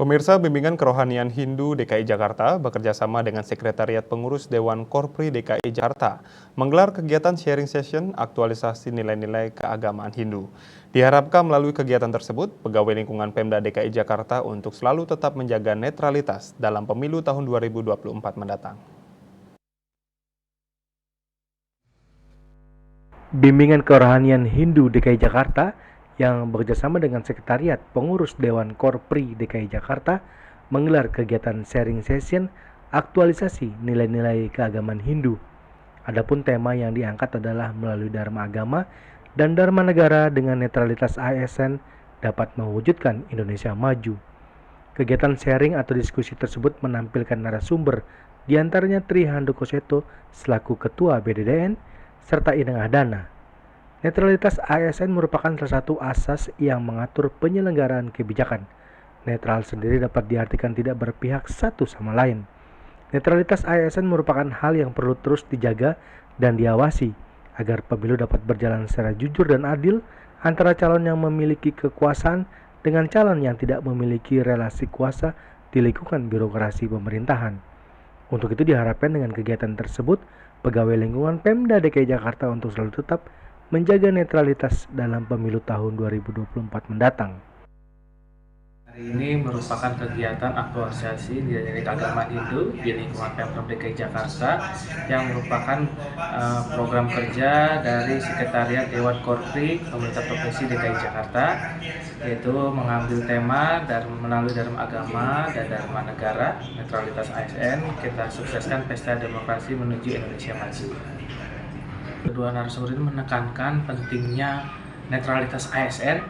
Pemirsa, Bimbingan Kerohanian Hindu DKI Jakarta bekerja sama dengan Sekretariat Pengurus Dewan Korpri DKI Jakarta menggelar kegiatan sharing session aktualisasi nilai-nilai keagamaan Hindu. Diharapkan melalui kegiatan tersebut, pegawai lingkungan Pemda DKI Jakarta untuk selalu tetap menjaga netralitas dalam pemilu tahun 2024 mendatang. Bimbingan Kerohanian Hindu DKI Jakarta yang bekerjasama dengan Sekretariat Pengurus Dewan Korpri DKI Jakarta menggelar kegiatan sharing session aktualisasi nilai-nilai keagamaan Hindu. Adapun tema yang diangkat adalah melalui Dharma Agama dan Dharma Negara dengan netralitas ASN dapat mewujudkan Indonesia maju. Kegiatan sharing atau diskusi tersebut menampilkan narasumber, diantaranya Tri Handoko Seto selaku Ketua BDDN, serta Ineng Ahdana. Netralitas ASN merupakan salah satu asas yang mengatur penyelenggaraan kebijakan. Netral sendiri dapat diartikan tidak berpihak satu sama lain. Netralitas ASN merupakan hal yang perlu terus dijaga dan diawasi agar pemilu dapat berjalan secara jujur dan adil antara calon yang memiliki kekuasaan dengan calon yang tidak memiliki relasi kuasa di lingkungan birokrasi pemerintahan. Untuk itu diharapkan dengan kegiatan tersebut, pegawai lingkungan Pemda DKI Jakarta untuk selalu tetap menjaga netralitas dalam pemilu tahun 2024 mendatang. Hari ini merupakan kegiatan aktualisasi nilai-nilai keagamaan Hindu di lingkungan Pemprov DKI Jakarta yang merupakan program kerja dari Sekretariat Dewan Korpri Pemerintah Provinsi DKI Jakarta, yaitu mengambil tema melalui Dharma Agama dan Dharma Negara, netralitas ASN, kita sukseskan pesta demokrasi menuju Indonesia maju. Kedua narasumber ini menekankan pentingnya netralitas ASN,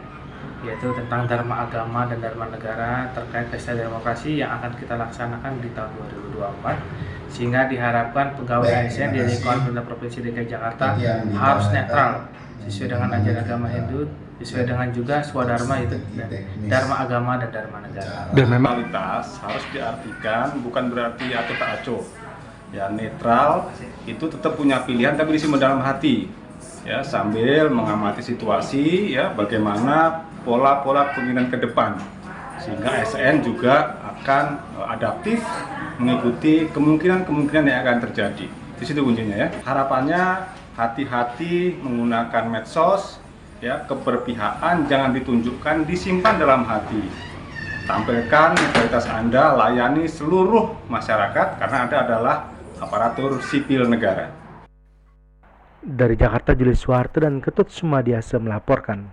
yaitu tentang Dharma Agama dan Dharma Negara terkait pesta demokrasi yang akan kita laksanakan di tahun 2024, sehingga diharapkan pegawai ASN di lingkungan Pemerintah Provinsi DKI Jakarta harus netral sesuai dengan ajaran agama Hindu, sesuai dengan juga swadharma, itu Dharma Agama dan Dharma Negara. Dan netralitas harus diartikan bukan berarti acuh tak acuh. Ya, netral itu tetap punya pilihan tapi disimpan dalam hati. Ya, sambil mengamati situasi, ya, bagaimana pola-pola kemungkinan ke depan, sehingga ASN juga akan adaptif mengikuti kemungkinan yang akan terjadi. Di situ kuncinya, ya. Harapannya hati-hati menggunakan medsos, ya, keberpihakan jangan ditunjukkan, disimpan dalam hati. Tampilkan netralitas Anda, layani seluruh masyarakat karena Anda adalah aparatur sipil negara. Dari Jakarta, Julius Suharto dan Ketut Sumadiasa melaporkan.